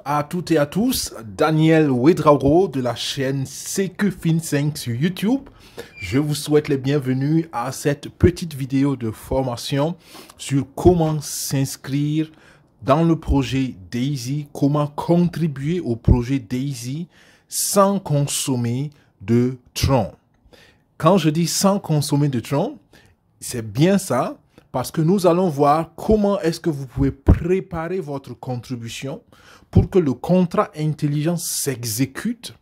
à toutes et à tous, Daniel Ouedraogo de la chaîne CQFin5 sur YouTube. Je vous souhaite les bienvenus à cette petite vidéo de formation sur comment s'inscrire dans le projet Daisy, comment contribuer au projet Daisy sans consommer de Tron. Quand je dis sans consommer de Tron, c'est bien ça. Parce que nous allons voir comment est-ce que vous pouvez préparer votre contribution pour que le contrat intelligent s'exécute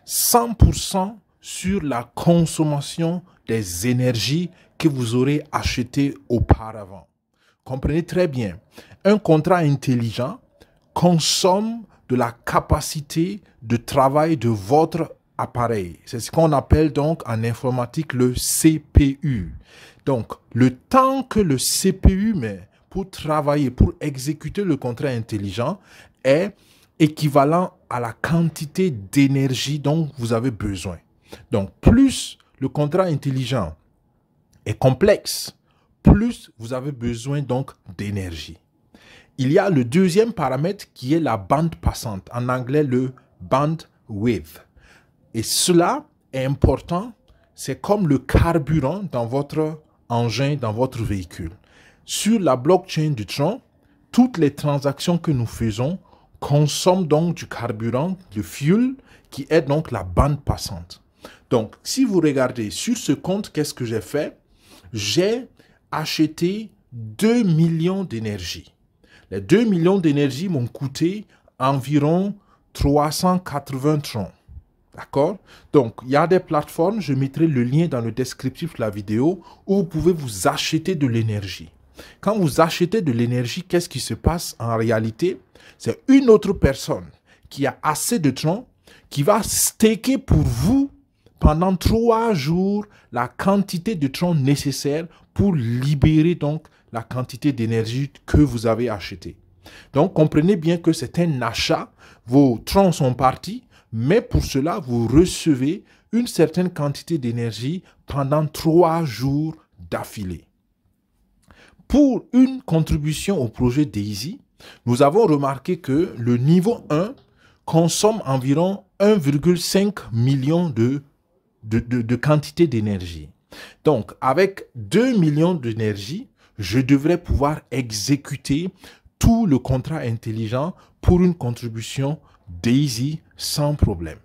100% sur la consommation des énergies que vous aurez achetées auparavant. Comprenez très bien, un contrat intelligent consomme de la capacité de travail de votre appareil. C'est ce qu'on appelle donc en informatique le CPU. Donc, le temps que le CPU met pour travailler, pour exécuter le contrat intelligent est équivalent à la quantité d'énergie dont vous avez besoin. Donc, plus le contrat intelligent est complexe, plus vous avez besoin donc d'énergie. Il y a le deuxième paramètre qui est la bande passante, en anglais le bandwidth. Et cela est important, c'est comme le carburant dans votre engin, dans votre véhicule. Sur la blockchain du Tron, toutes les transactions que nous faisons consomment donc du carburant, du fuel, qui est donc la bande passante. Donc, si vous regardez sur ce compte, qu'est-ce que j'ai fait? J'ai acheté 2 millions d'énergie. Les 2 millions d'énergie m'ont coûté environ 380 Tron. D'accord? Donc, il y a des plateformes, je mettrai le lien dans le descriptif de la vidéo, où vous pouvez vous acheter de l'énergie. Quand vous achetez de l'énergie, qu'est-ce qui se passe en réalité? C'est une autre personne qui a assez de Tron, qui va staker pour vous pendant 3 jours la quantité de Tron nécessaire pour libérer donc la quantité d'énergie que vous avez achetée. Donc, comprenez bien que c'est un achat, vos Trons sont partis, mais pour cela, vous recevez une certaine quantité d'énergie pendant 3 jours d'affilée. Pour une contribution au projet Daisy, nous avons remarqué que le niveau 1 consomme environ 1,5 million de quantité d'énergie. Donc, avec 2 millions d'énergie, je devrais pouvoir exécuter tout le contrat intelligent pour une contribution Daisy sans problème.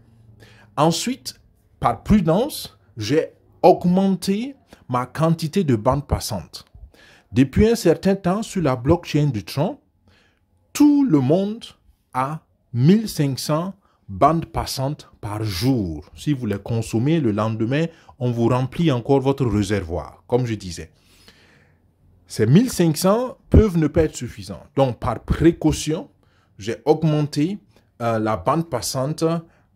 Ensuite, par prudence, j'ai augmenté ma quantité de bande passante. Depuis un certain temps, sur la blockchain du Tron, tout le monde a 1500 bandes passantes par jour. Si vous les consommez, le lendemain, on vous remplit encore votre réservoir, comme je disais. Ces 1500 peuvent ne pas être suffisants. Donc, par précaution, j'ai augmenté la bande passante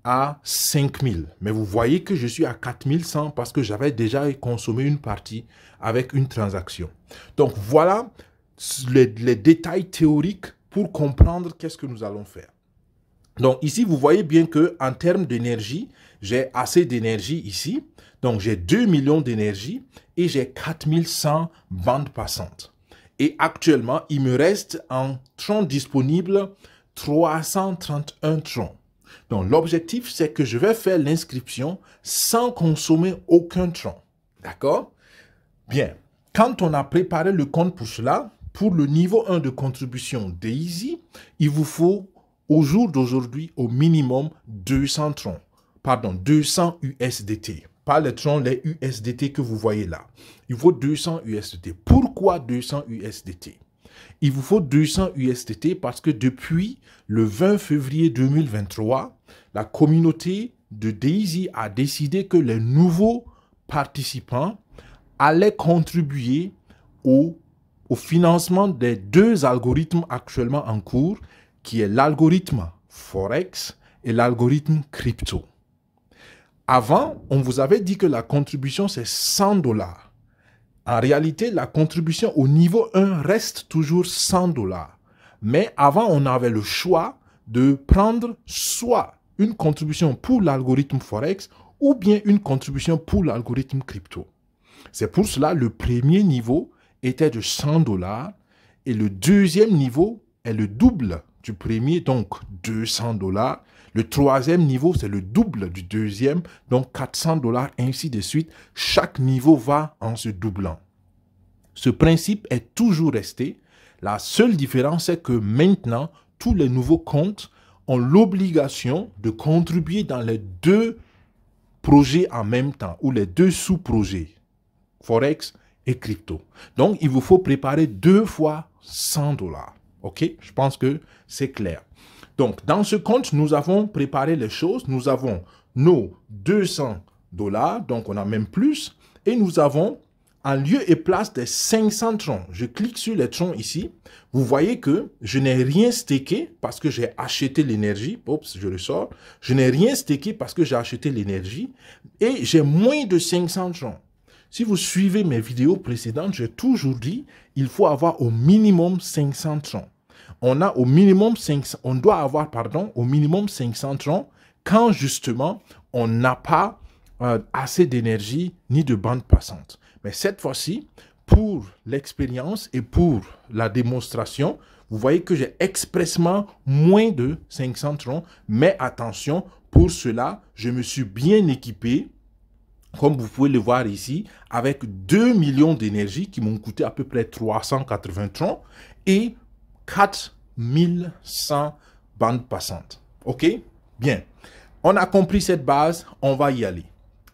à 5000. Mais vous voyez que je suis à 4100 parce que j'avais déjà consommé une partie avec une transaction. Donc, voilà les détails théoriques pour comprendre qu'est-ce que nous allons faire. Donc, ici, vous voyez bien qu'en termes d'énergie, j'ai assez d'énergie ici. Donc, j'ai 2 millions d'énergie et j'ai 4100 bandes passantes. Et actuellement, il me reste en Tron disponible 331 Tron. Donc, l'objectif, c'est que je vais faire l'inscription sans consommer aucun Tron. D'accord? Bien. Quand on a préparé le compte pour cela, pour le niveau 1 de contribution Daisy, il vous faut, au jour d'aujourd'hui, au minimum 200 Tron. Pardon, 200 USDT. Pas les Tron, les USDT que vous voyez là. Il faut 200 USDT. Pourquoi 200 USDT? Il vous faut 200 USDT parce que depuis le 20 février 2023, la communauté de Daisy a décidé que les nouveaux participants allaient contribuer au financement des 2 algorithmes actuellement en cours, qui est l'algorithme Forex et l'algorithme crypto. Avant, on vous avait dit que la contribution, c'est 100 $. En réalité, la contribution au niveau 1 reste toujours 100 $. Mais avant, on avait le choix de prendre soit une contribution pour l'algorithme Forex ou bien une contribution pour l'algorithme crypto. C'est pour cela que le premier niveau était de 100 $ et le deuxième niveau est le double du premier, donc 200 $. Le troisième niveau, c'est le double du deuxième, donc 400 $, ainsi de suite. Chaque niveau va en se doublant. Ce principe est toujours resté. La seule différence, c'est que maintenant, tous les nouveaux comptes ont l'obligation de contribuer dans les deux projets en même temps, ou les deux sous-projets, Forex et crypto. Donc, il vous faut préparer 2 fois 100 $. OK? Je pense que c'est clair. Donc, dans ce compte, nous avons préparé les choses. Nous avons nos 200 $, donc on a même plus. Et nous avons, en lieu et place des 500 troncs, je clique sur les troncs ici. Vous voyez que je n'ai rien staké parce que j'ai acheté l'énergie. Oups, je le sors. Je n'ai rien staké parce que j'ai acheté l'énergie. Et j'ai moins de 500 troncs. Si vous suivez mes vidéos précédentes, j'ai toujours dit il faut avoir au minimum 500 troncs. On doit avoir au minimum 500 troncs quand justement on n'a pas assez d'énergie ni de bande passante. Mais cette fois-ci, pour l'expérience et pour la démonstration, vous voyez que j'ai expressément moins de 500 troncs. Mais attention, pour cela, je me suis bien équipé, comme vous pouvez le voir ici, avec 2 millions d'énergie qui m'ont coûté à peu près 380 troncs et 4100 bandes passantes. OK? Bien. On a compris cette base, on va y aller.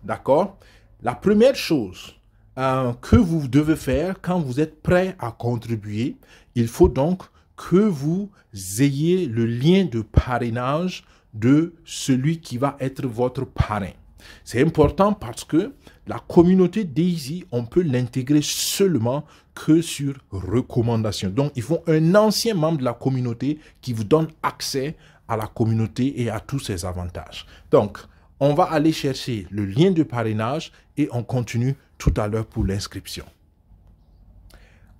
D'accord? La première chose que vous devez faire quand vous êtes prêt à contribuer, il faut donc que vous ayez le lien de parrainage de celui qui va être votre parrain. C'est important parce que la communauté Daisy, on peut l'intégrer seulement que sur recommandation. Donc, il faut un ancien membre de la communauté qui vous donne accès à la communauté et à tous ses avantages. Donc, on va aller chercher le lien de parrainage et on continue tout à l'heure pour l'inscription.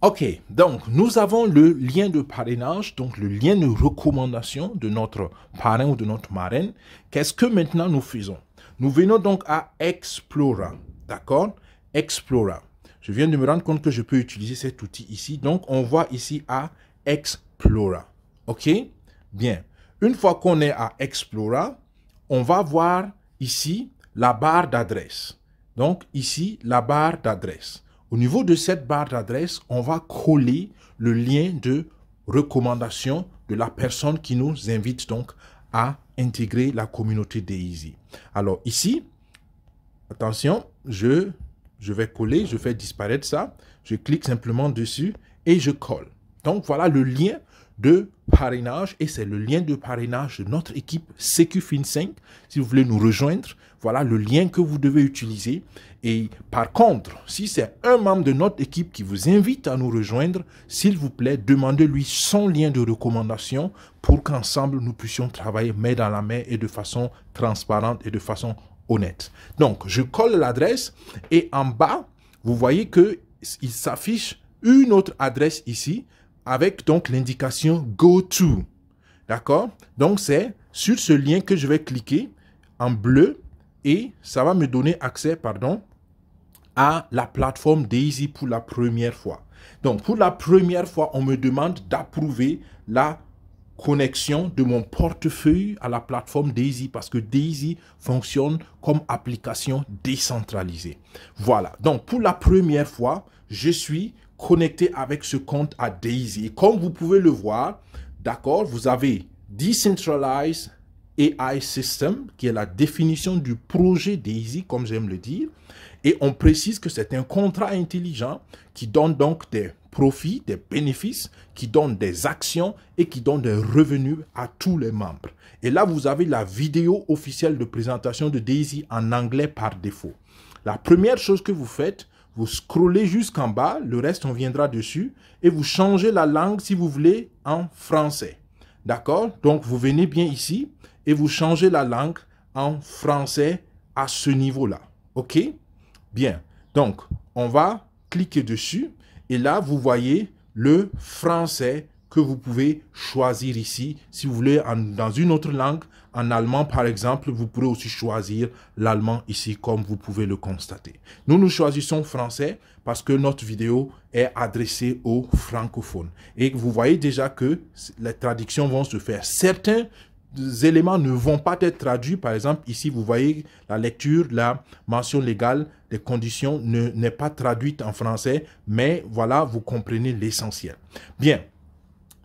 OK, donc nous avons le lien de parrainage, donc le lien de recommandation de notre parrain ou de notre marraine. Qu'est-ce que maintenant nous faisons? Nous venons donc à Explorer, d'accord? Explorer. Je viens de me rendre compte que je peux utiliser cet outil ici. Donc, on voit ici à Explorer. OK? Bien. Une fois qu'on est à Explorer, on va voir ici la barre d'adresse. Donc, ici, la barre d'adresse. Au niveau de cette barre d'adresse, on va coller le lien de recommandation de la personne qui nous invite donc à intégrer la communauté Daisy. Alors ici, attention, je vais coller, je fais disparaître ça, je clique simplement dessus et je colle. Donc voilà le lien de parrainage et c'est le lien de parrainage de notre équipe CQFin5. Si vous voulez nous rejoindre, voilà le lien que vous devez utiliser. Et par contre, si c'est un membre de notre équipe qui vous invite à nous rejoindre, s'il vous plaît, demandez-lui son lien de recommandation pour qu'ensemble nous puissions travailler main dans la main et de façon transparente et de façon honnête. Donc, je colle l'adresse et en bas, vous voyez qu'il s'affiche une autre adresse ici avec donc l'indication Go To. D'accord? Donc, c'est sur ce lien que je vais cliquer en bleu et ça va me donner accès, à la plateforme Daisy pour la première fois. Donc, pour la première fois, on me demande d'approuver la connexion de mon portefeuille à la plateforme Daisy parce que Daisy fonctionne comme application décentralisée. Voilà. Donc, pour la première fois, je suis connecté avec ce compte à Daisy. Et comme vous pouvez le voir, d'accord, vous avez Decentralized AI System, qui est la définition du projet Daisy, comme j'aime le dire. Et on précise que c'est un contrat intelligent qui donne donc des profits, des bénéfices, qui donne des actions et qui donne des revenus à tous les membres. Et là, vous avez la vidéo officielle de présentation de Daisy en anglais par défaut. La première chose que vous faites, vous scrollez jusqu'en bas, le reste on viendra dessus, et vous changez la langue si vous voulez en français. D'accord? Donc vous venez bien ici et vous changez la langue en français à ce niveau-là. OK? Bien. Donc on va cliquer dessus et là vous voyez le français que vous pouvez choisir ici. Si vous voulez dans une autre langue, en allemand par exemple, vous pourrez aussi choisir l'allemand ici comme vous pouvez le constater. Nous choisissons français parce que notre vidéo est adressée aux francophones. Et vous voyez déjà que les traductions vont se faire. Certains éléments ne vont pas être traduits. Par exemple, ici, vous voyez la lecture, la mention légale des conditions n'est pas traduite en français, mais voilà, vous comprenez l'essentiel. Bien,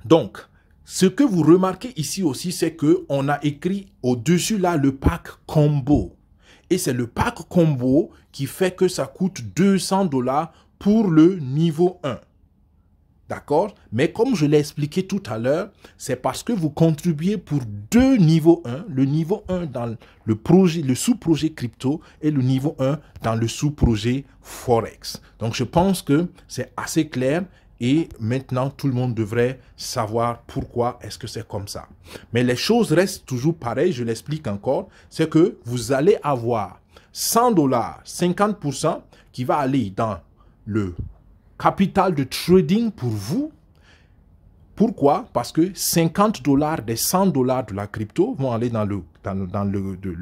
donc, ce que vous remarquez ici aussi, c'est qu'on a écrit au-dessus là le pack combo. Et c'est le pack combo qui fait que ça coûte 200 $ pour le niveau 1. D'accord? Mais comme je l'ai expliqué tout à l'heure, c'est parce que vous contribuez pour deux niveaux 1. Le niveau 1 dans le projet, le sous-projet crypto et le niveau 1 dans le sous-projet Forex. Donc, je pense que c'est assez clair et maintenant, tout le monde devrait savoir pourquoi est-ce que c'est comme ça. Mais les choses restent toujours pareilles, je l'explique encore. C'est que vous allez avoir 100 $, 50% qui va aller dans le capital de trading pour vous. Pourquoi? Parce que 50 $ des 100 $ de la crypto vont aller dans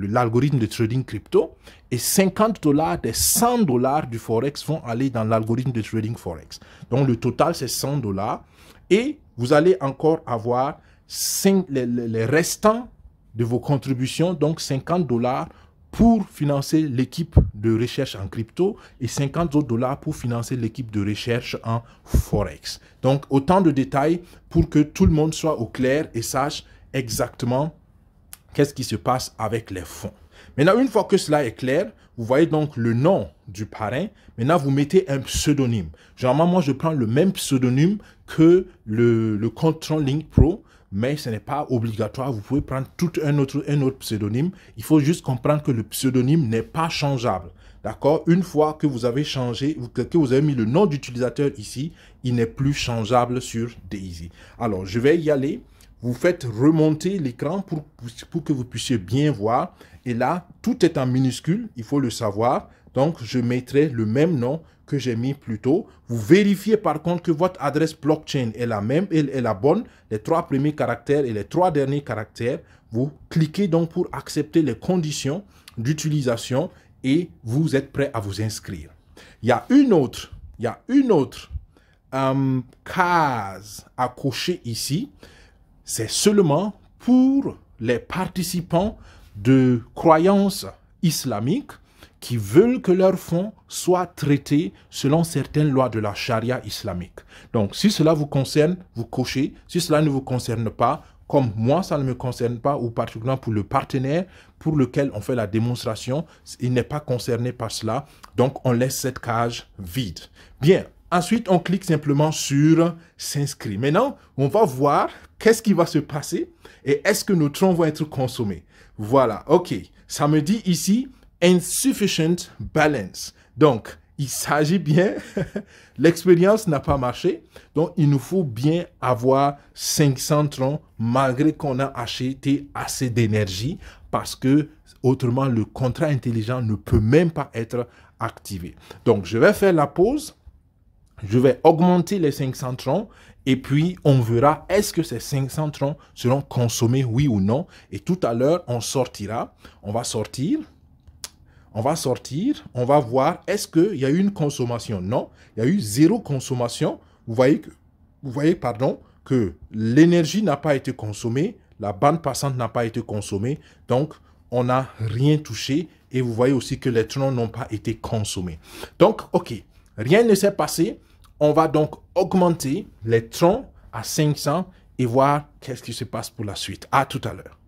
l'algorithme de trading crypto et 50 $ des 100 $ du Forex vont aller dans l'algorithme de trading Forex. Donc, le total, c'est 100 $ et vous allez encore avoir les restants de vos contributions, donc 50 $ pour financer l'équipe de recherche en crypto et 50 autres $ pour financer l'équipe de recherche en Forex. Donc, autant de détails pour que tout le monde soit au clair et sache exactement qu'est-ce qui se passe avec les fonds. Maintenant, une fois que cela est clair, vous voyez donc le nom du parrain. Maintenant, vous mettez un pseudonyme. Généralement, moi, je prends le même pseudonyme que le Control Link Pro. Mais ce n'est pas obligatoire, vous pouvez prendre tout un autre pseudonyme. Il faut juste comprendre que le pseudonyme n'est pas changeable. D'accord? Une fois que vous avez changé, que vous avez mis le nom d'utilisateur ici, il n'est plus changeable sur Daisy. Alors, je vais y aller. Vous faites remonter l'écran pour que vous puissiez bien voir. Et là, tout est en minuscule, il faut le savoir. Donc, je mettrai le même nom que j'ai mis plus tôt. Vous vérifiez par contre que votre adresse blockchain est la même, elle est la bonne. Les 3 premiers caractères et les 3 derniers caractères. Vous cliquez donc pour accepter les conditions d'utilisation et vous êtes prêt à vous inscrire. Il y a une autre case à cocher ici. C'est seulement pour les participants de croyances islamiques qui veulent que leurs fonds soient traités selon certaines lois de la charia islamique. Donc, si cela vous concerne, vous cochez. Si cela ne vous concerne pas, comme moi, ça ne me concerne pas, ou particulièrement pour le partenaire pour lequel on fait la démonstration, il n'est pas concerné par cela. Donc, on laisse cette cage vide. Bien. Ensuite, on clique simplement sur « S'inscrire ». Maintenant, on va voir qu'est-ce qui va se passer et est-ce que nos troncs vont être consommés. Voilà, OK. Ça me dit ici « Insufficient balance ». Donc, il s'agit bien, l'expérience n'a pas marché, donc il nous faut bien avoir 500 troncs malgré qu'on a acheté assez d'énergie parce que autrement, le contrat intelligent ne peut même pas être activé. Donc, je vais faire la pause. Je vais augmenter les 500 troncs et puis on verra est-ce que ces 500 troncs seront consommés, oui ou non. Et tout à l'heure, on sortira. On va sortir. On va voir est-ce qu'il y a eu une consommation. Non, il y a eu 0 consommation. Vous voyez, que l'énergie n'a pas été consommée. La bande passante n'a pas été consommée. Donc, on n'a rien touché. Et vous voyez aussi que les troncs n'ont pas été consommés. Donc, OK, rien ne s'est passé. On va donc augmenter les troncs à 500 et voir qu'est-ce qui se passe pour la suite. À tout à l'heure.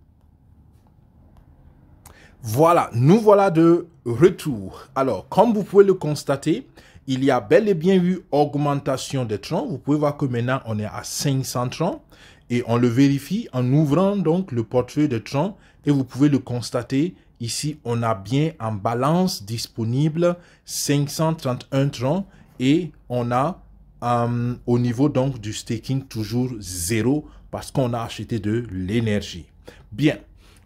Voilà, nous voilà de retour. Alors, comme vous pouvez le constater, il y a bel et bien eu augmentation des troncs. Vous pouvez voir que maintenant, on est à 500 troncs. Et on le vérifie en ouvrant donc le portefeuille de troncs. Et vous pouvez le constater. Ici, on a bien en balance disponible 531 troncs. Et on a au niveau donc du staking toujours 0 parce qu'on a acheté de l'énergie. Bien,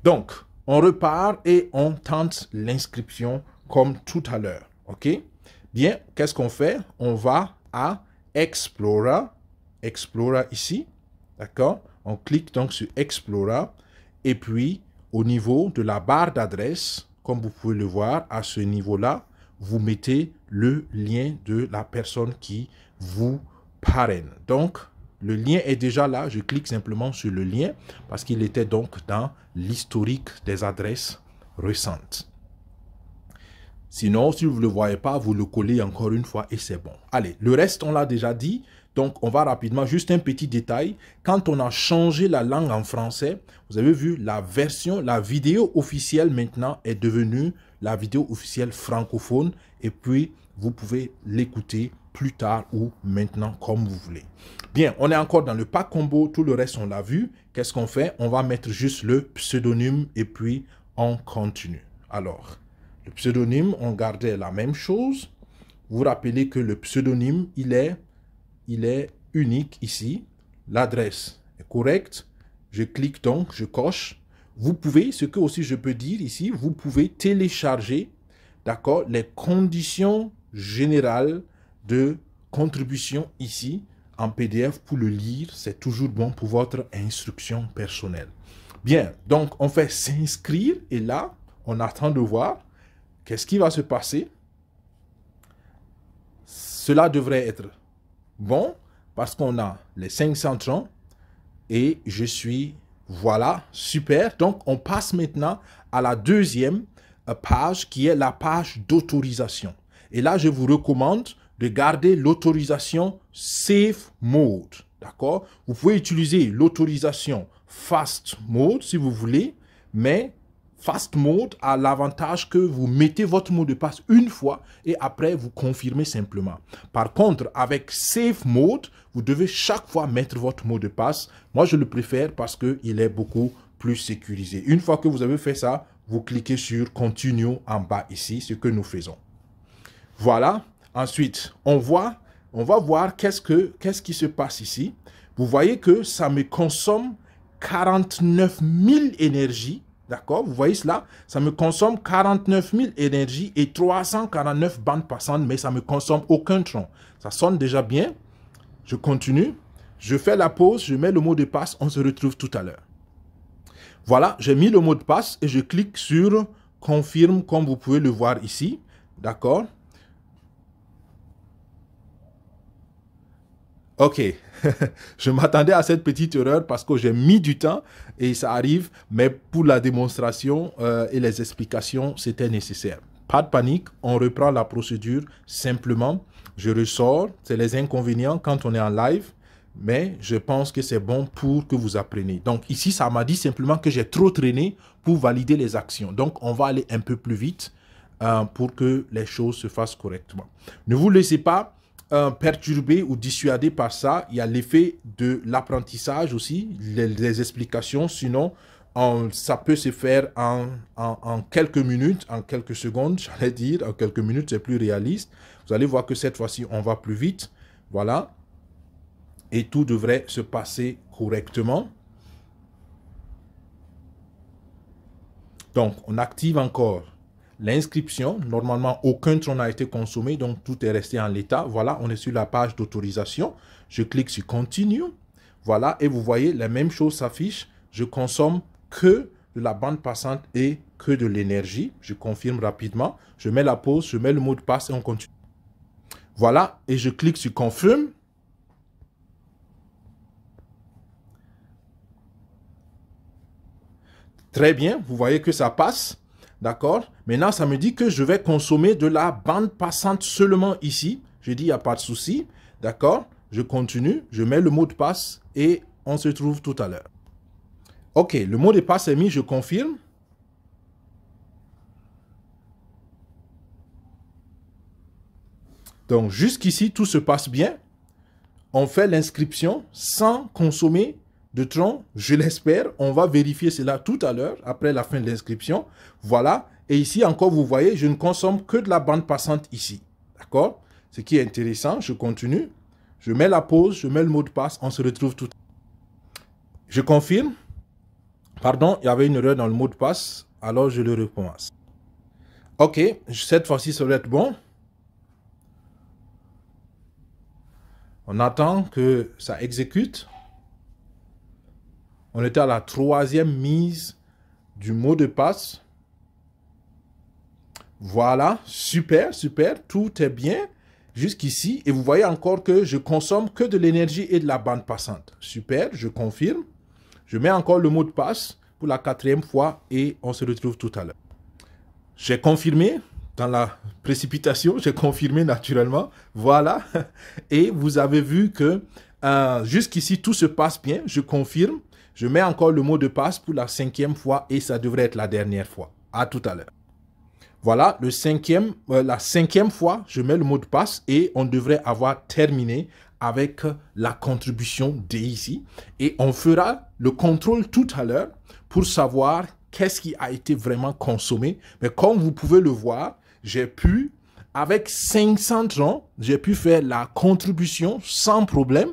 donc on repart et on tente l'inscription comme tout à l'heure. OK? Bien, qu'est-ce qu'on fait? On va à Explorer ici. D'accord? On clique donc sur Explorer. Et puis, au niveau de la barre d'adresse, comme vous pouvez le voir, à ce niveau-là, vous mettez le lien de la personne qui vous parraine. Donc, le lien est déjà là. Je clique simplement sur le lien parce qu'il était donc dans l'historique des adresses récentes. Sinon, si vous ne le voyez pas, vous le collez encore une fois et c'est bon. Allez, le reste, on l'a déjà dit. Donc, on va rapidement, juste un petit détail. Quand on a changé la langue en français, vous avez vu la version, la vidéo officielle maintenant est devenue la vidéo officielle francophone. Et puis, vous pouvez l'écouter plus tard ou maintenant comme vous voulez. Bien, on est encore dans le pack combo. Tout le reste, on l'a vu. Qu'est-ce qu'on fait? On va mettre juste le pseudonyme et puis on continue. Alors, le pseudonyme, on gardait la même chose. Vous vous rappelez que le pseudonyme, il est unique ici. L'adresse est correcte. Je clique donc, je coche. Vous pouvez, ce que aussi je peux dire ici, vous pouvez télécharger, d'accord, les conditions générales de contribution ici en PDF pour le lire. C'est toujours bon pour votre instruction personnelle. Bien, donc on fait s'inscrire et là, on attend de voir qu'est-ce qui va se passer. Cela devrait être bon, parce qu'on a les 530 et je suis, voilà, super. Donc, on passe maintenant à la deuxième page qui est la page d'autorisation. Et là, je vous recommande de garder l'autorisation Safe Mode, d'accord? Vous pouvez utiliser l'autorisation Fast Mode si vous voulez, mais Fast Mode a l'avantage que vous mettez votre mot de passe une fois et après vous confirmez simplement. Par contre, avec Safe Mode, vous devez chaque fois mettre votre mot de passe. Moi, je le préfère parce qu'il est beaucoup plus sécurisé. Une fois que vous avez fait ça, vous cliquez sur Continue en bas ici, ce que nous faisons. Voilà. Ensuite, on va voir qu'est-ce qui se passe ici. Vous voyez que ça me consomme 49 000 énergies. D'accord, vous voyez cela? Ça me consomme 49 000 énergies et 349 bandes passantes, mais ça ne me consomme aucun tronc. Ça sonne déjà bien. Je continue. Je fais la pause, je mets le mot de passe. On se retrouve tout à l'heure. Voilà, j'ai mis le mot de passe et je clique sur Confirme, comme vous pouvez le voir ici. D'accord? Ok, je m'attendais à cette petite erreur parce que j'ai mis du temps et ça arrive, mais pour la démonstration et les explications, c'était nécessaire. Pas de panique, on reprend la procédure simplement. Je ressors, c'est les inconvénients quand on est en live, mais je pense que c'est bon pour que vous appreniez. Donc ici, ça m'a dit simplement que j'ai trop traîné pour valider les actions. Donc on va aller un peu plus vite pour que les choses se fassent correctement. Ne vous laissez pas perturbé ou dissuadé par ça. Il y a l'effet de l'apprentissage aussi, les explications. Sinon, ça peut se faire en quelques minutes, en quelques secondes, j'allais dire. En quelques minutes, c'est plus réaliste. Vous allez voir que cette fois-ci, on va plus vite. Voilà. Et tout devrait se passer correctement. Donc, on active encore l'inscription. Normalement, aucun tronc n'a été consommé, donc tout est resté en l'état. Voilà, on est sur la page d'autorisation. Je clique sur Continue. Voilà, et vous voyez, la même chose s'affiche. Je consomme que de la bande passante et que de l'énergie. Je confirme rapidement. Je mets la pause, je mets le mot de passe et on continue. Voilà, et je clique sur Confirme. Très bien, vous voyez que ça passe. D'accord? Maintenant, ça me dit que je vais consommer de la bande passante seulement ici. Je dis, il n'y a pas de souci. D'accord? Je continue, je mets le mot de passe et on se retrouve tout à l'heure. Ok, le mot de passe est mis, je confirme. Donc, jusqu'ici, tout se passe bien. On fait l'inscription sans consommer de tronc, je l'espère. On va vérifier cela tout à l'heure, après la fin de l'inscription. Voilà. Et ici encore, vous voyez, je ne consomme que de la bande passante ici. D'accord? Ce qui est intéressant, je continue. Je mets la pause, je mets le mot de passe, on se retrouve tout à l'heure. Je confirme. Pardon, il y avait une erreur dans le mot de passe, alors je le recommence. Ok, cette fois-ci, ça va être bon. On attend que ça exécute. On était à la 3e mise du mot de passe. Voilà, super, super, tout est bien jusqu'ici. Et vous voyez encore que je consomme que de l'énergie et de la bande passante. Super, je confirme. Je mets encore le mot de passe pour la 4e fois et on se retrouve tout à l'heure. J'ai confirmé dans la précipitation, j'ai confirmé naturellement. Voilà. Et vous avez vu que jusqu'ici, tout se passe bien. Je confirme. Je mets encore le mot de passe pour la 5e fois et ça devrait être la dernière fois. À tout à l'heure. Voilà, la 5e fois, je mets le mot de passe et on devrait avoir terminé avec la contribution ici. Et on fera le contrôle tout à l'heure pour savoir qu'est-ce qui a été vraiment consommé. Mais comme vous pouvez le voir, j'ai pu, avec 500 troncs, j'ai pu faire la contribution sans problème.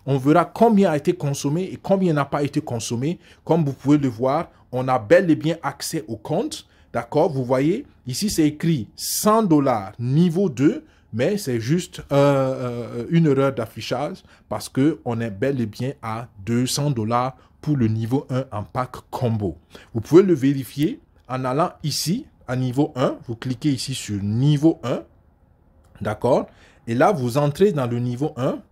On verra combien a été consommé et combien n'a pas été consommé. Comme vous pouvez le voir, on a bel et bien accès au compte. D'accord, vous voyez, ici c'est écrit 100 $ niveau 2, mais c'est juste une erreur d'affichage parce qu'on est bel et bien à 200 $ pour le niveau 1 en pack combo. Vous pouvez le vérifier en allant ici à niveau 1, vous cliquez ici sur niveau 1, d'accord, et là vous entrez dans le niveau 1,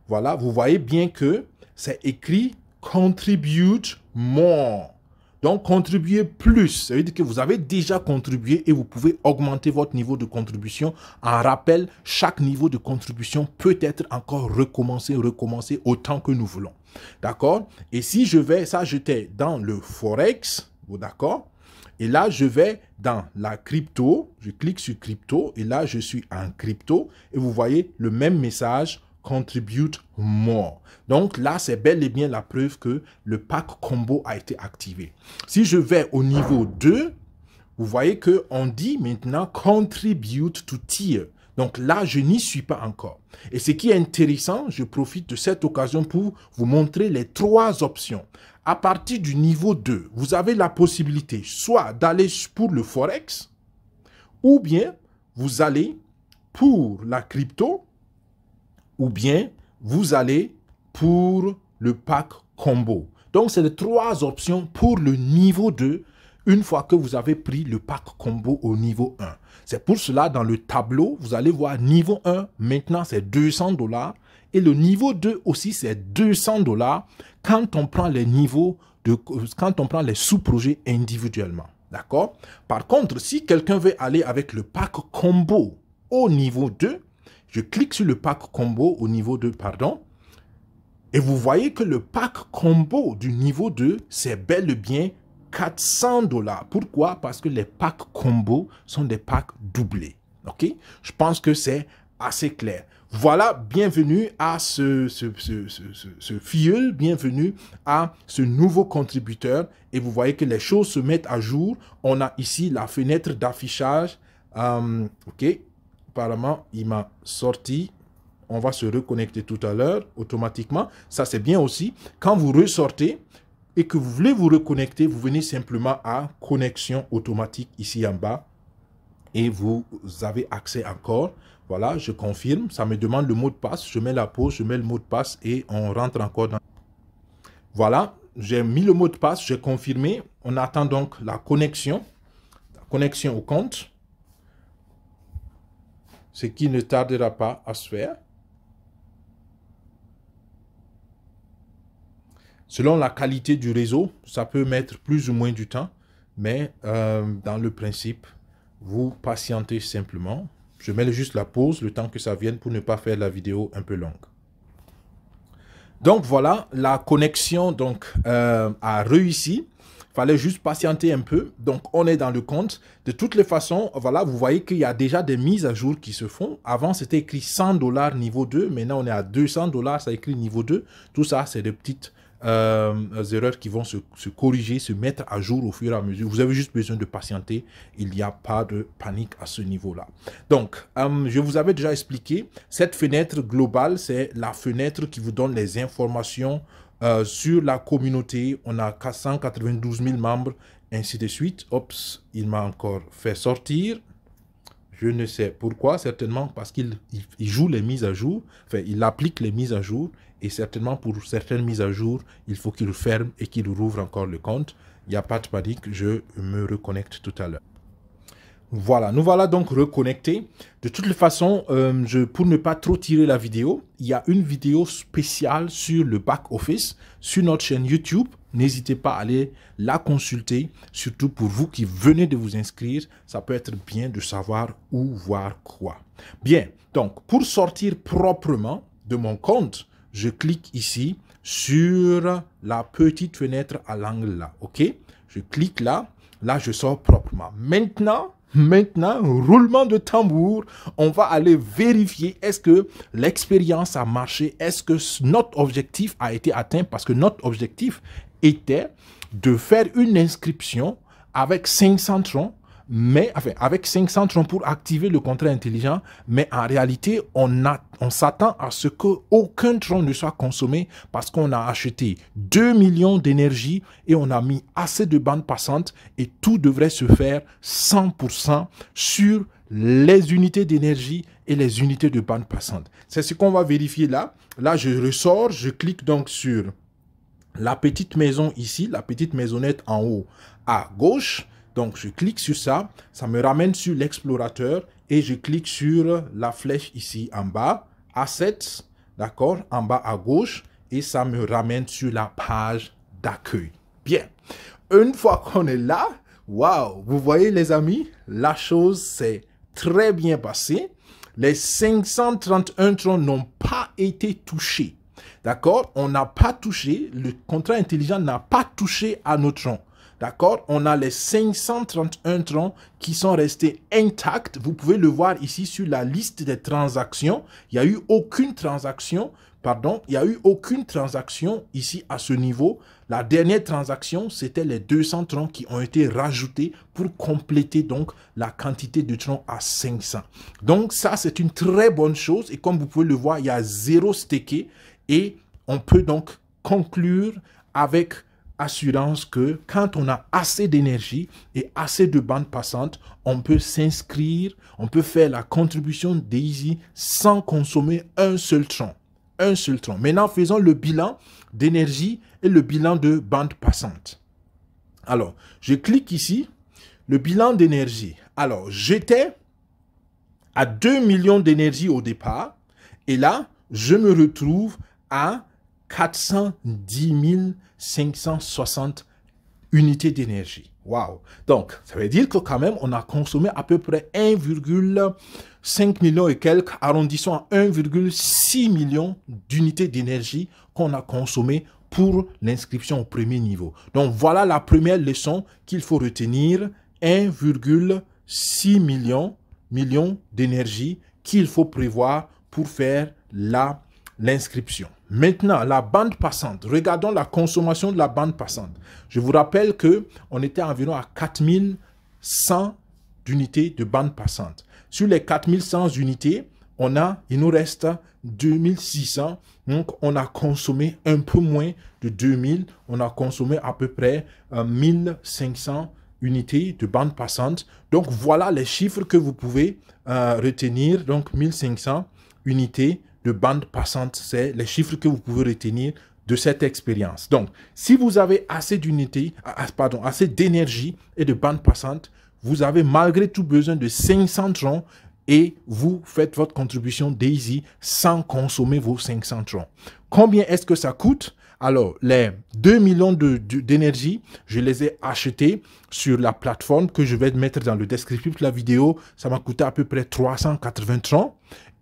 voilà, vous voyez bien que c'est écrit Contribute More. Donc, contribuer plus, ça veut dire que vous avez déjà contribué et vous pouvez augmenter votre niveau de contribution. En rappel, chaque niveau de contribution peut être encore recommencé autant que nous voulons. D'accord? Et si je vais, ça j'étais dans le Forex, d'accord? Et là, je vais dans la crypto, je clique sur crypto et là, je suis en crypto et vous voyez le même message, Contribute More. Donc là, c'est bel et bien la preuve que le pack combo a été activé. Si je vais au niveau 2, vous voyez qu'on dit maintenant Contribute to Tier. Donc là, je n'y suis pas encore. Et ce qui est intéressant, je profite de cette occasion pour vous montrer les 3 options. À partir du niveau 2, vous avez la possibilité soit d'aller pour le Forex, ou bien vous allez pour la crypto, ou bien vous allez pour le pack combo. Donc, c'est les 3 options pour le niveau 2 une fois que vous avez pris le pack combo au niveau 1. C'est pour cela, dans le tableau, vous allez voir niveau 1, maintenant c'est 200 $ et le niveau 2 aussi c'est 200 $ quand on prend les niveaux, quand on prend les sous-projets individuellement. D'accord? Par contre, si quelqu'un veut aller avec le pack combo au niveau 2, je clique sur le pack combo au niveau 2, pardon. Et vous voyez que le pack combo du niveau 2, c'est bel et bien 400 $. Pourquoi? Parce que les packs combo sont des packs doublés. Ok? Je pense que c'est assez clair. Voilà, bienvenue à ce filleul, bienvenue à ce nouveau contributeur. Et vous voyez que les choses se mettent à jour. On a ici la fenêtre d'affichage. Ok? Apparemment, il m'a sorti. On va se reconnecter tout à l'heure automatiquement. Ça, c'est bien aussi. Quand vous ressortez et que vous voulez vous reconnecter, vous venez simplement à connexion automatique ici en bas. Et vous avez accès encore. Voilà, je confirme. Ça me demande le mot de passe. Je mets la pause, je mets le mot de passe et on rentre encore dans... Voilà, j'ai mis le mot de passe, j'ai confirmé. On attend donc la connexion au compte. Ce qui ne tardera pas à se faire. Selon la qualité du réseau, ça peut mettre plus ou moins du temps, mais dans le principe, vous patientez simplement. Je mets juste la pause, le temps que ça vienne pour ne pas faire la vidéo un peu longue. Donc voilà, la connexion donc, a réussi. Il fallait juste patienter un peu. Donc, on est dans le compte. De toutes les façons, voilà, vous voyez qu'il y a déjà des mises à jour qui se font. Avant, c'était écrit 100 $ niveau 2. Maintenant, on est à 200 $. Ça écrit niveau 2. Tout ça, c'est des petites erreurs qui vont se corriger, se mettre à jour au fur et à mesure. Vous avez juste besoin de patienter. Il n'y a pas de panique à ce niveau-là. Donc, je vous avais déjà expliqué, cette fenêtre globale, c'est la fenêtre qui vous donne les informations sur la communauté. On a 492 000 membres, ainsi de suite. Oups, il m'a encore fait sortir. Je ne sais pourquoi, certainement parce qu'il joue les mises à jour. Enfin, il applique les mises à jour et certainement pour certaines mises à jour, il faut qu'il ferme et qu'il rouvre encore le compte. Il n'y a pas de panique, je me reconnecte tout à l'heure. Voilà, nous voilà donc reconnectés. De toutes les façons, pour ne pas trop tirer la vidéo, il y a une vidéo spéciale sur le back-office sur notre chaîne YouTube. N'hésitez pas à aller la consulter, surtout pour vous qui venez de vous inscrire. Ça peut être bien de savoir où voir quoi. Bien, donc pour sortir proprement de mon compte, je clique ici sur la petite fenêtre à l'angle là, ok? Je clique là, là je sors proprement. Maintenant, roulement de tambour, on va aller vérifier est-ce que l'expérience a marché, est-ce que notre objectif a été atteint, parce que notre objectif était de faire une inscription avec 500 troncs, avec 500 troncs pour activer le contrat intelligent, mais en réalité, on s'attend à ce qu'aucun tronc ne soit consommé parce qu'on a acheté 2 millions d'énergie et on a mis assez de bandes passantes et tout devrait se faire 100% sur les unités d'énergie et les unités de bandes passantes. C'est ce qu'on va vérifier là. Là, je ressors, je clique donc sur la petite maison ici, la petite maisonnette en haut à gauche. Donc, je clique sur ça, ça me ramène sur l'explorateur et je clique sur la flèche ici en bas, Assets, d'accord, en bas à gauche et ça me ramène sur la page d'accueil. Bien, une fois qu'on est là, waouh, vous voyez les amis, la chose s'est très bien passée. Les 531 troncs n'ont pas été touchés, d'accord, on n'a pas touché, le contrat intelligent n'a pas touché à nos troncs. D'accord, on a les 531 troncs qui sont restés intacts. Vous pouvez le voir ici sur la liste des transactions. Il n'y a eu aucune transaction, ici à ce niveau. La dernière transaction, c'était les 200 troncs qui ont été rajoutés pour compléter donc la quantité de troncs à 500. Donc ça, c'est une très bonne chose. Et comme vous pouvez le voir, il y a 0 stacké et on peut donc conclure avec assurance que quand on a assez d'énergie et assez de bandes passantes, on peut s'inscrire, on peut faire la contribution Daisy sans consommer un seul tronc. Un seul tronc. Maintenant, faisons le bilan d'énergie et le bilan de bandes passantes. Alors, je clique ici, le bilan d'énergie. Alors, j'étais à 2 millions d'énergie au départ et là, je me retrouve à 410 560 unités d'énergie. Waouh! Donc, ça veut dire que quand même, on a consommé à peu près 1,5 million et quelques, arrondissons à 1,6 million d'unités d'énergie qu'on a consommé pour l'inscription au premier niveau. Donc, voilà la première leçon qu'il faut retenir, 1,6 million d'énergie qu'il faut prévoir pour faire l'inscription. Maintenant, la bande passante. Regardons la consommation de la bande passante. Je vous rappelle qu'on était environ à 4100 unités de bande passante. Sur les 4100 unités, il nous reste 2600. Donc, on a consommé un peu moins de 2000. On a consommé à peu près 1500 unités de bande passante. Donc, voilà les chiffres que vous pouvez retenir. Donc, 1500 unités de bande passante, c'est les chiffres que vous pouvez retenir de cette expérience. Donc, si vous avez assez assez d'énergie et de bande passante, vous avez malgré tout besoin de 500 troncs et vous faites votre contribution Daisy sans consommer vos 500 troncs. Combien est-ce que ça coûte? Alors, les 2 millions d'énergie, je les ai achetés sur la plateforme que je vais mettre dans le descriptif de la vidéo. Ça m'a coûté à peu près 380 troncs.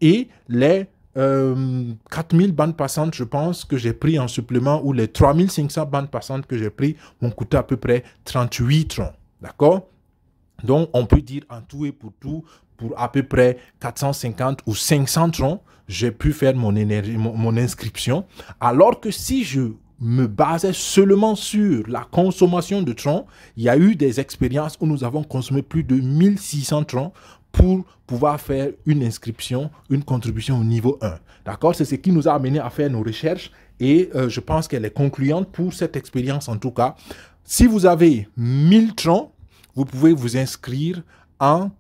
Et les 4000 bandes passantes, je pense, que j'ai pris en supplément, ou les 3500 bandes passantes que j'ai pris m'ont coûté à peu près 38 troncs. D'accord? Donc, on peut dire en tout et pour tout, pour à peu près 450 ou 500 troncs, j'ai pu faire mon inscription. Alors que si je me basais seulement sur la consommation de troncs, il y a eu des expériences où nous avons consommé plus de 1600 troncs pour pouvoir faire une inscription, une contribution au niveau 1. D'accord? C'est ce qui nous a amené à faire nos recherches et je pense qu'elle est concluante pour cette expérience en tout cas. Si vous avez 1000 troncs, vous pouvez vous inscrire en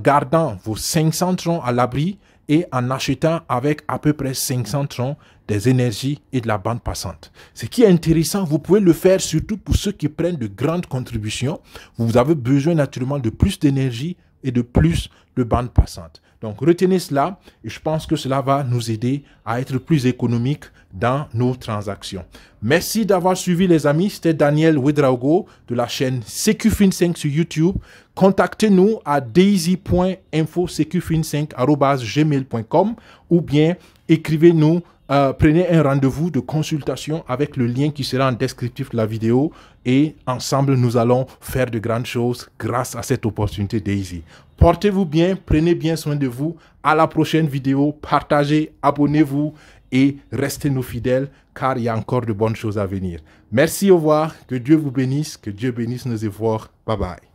gardant vos 500 troncs à l'abri et en achetant avec à peu près 500 troncs des énergies et de la bande passante. Ce qui est intéressant, vous pouvez le faire surtout pour ceux qui prennent de grandes contributions. Vous avez besoin naturellement de plus d'énergie et de plus de bande passante. Donc retenez cela et je pense que cela va nous aider à être plus économiques dans nos transactions. Merci d'avoir suivi les amis. C'était Daniel Ouedraogo de la chaîne SecuFin5 sur YouTube. Contactez-nous à daisy.info-secufin5@gmail.com ou bien écrivez-nous. Prenez un rendez-vous de consultation avec le lien qui sera en descriptif de la vidéo et ensemble nous allons faire de grandes choses grâce à cette opportunité Daisy. Portez-vous bien, prenez bien soin de vous. À la prochaine vidéo, partagez, abonnez-vous et restez nous fidèles car il y a encore de bonnes choses à venir. Merci, au revoir, que Dieu vous bénisse, que Dieu bénisse nos efforts. Bye bye.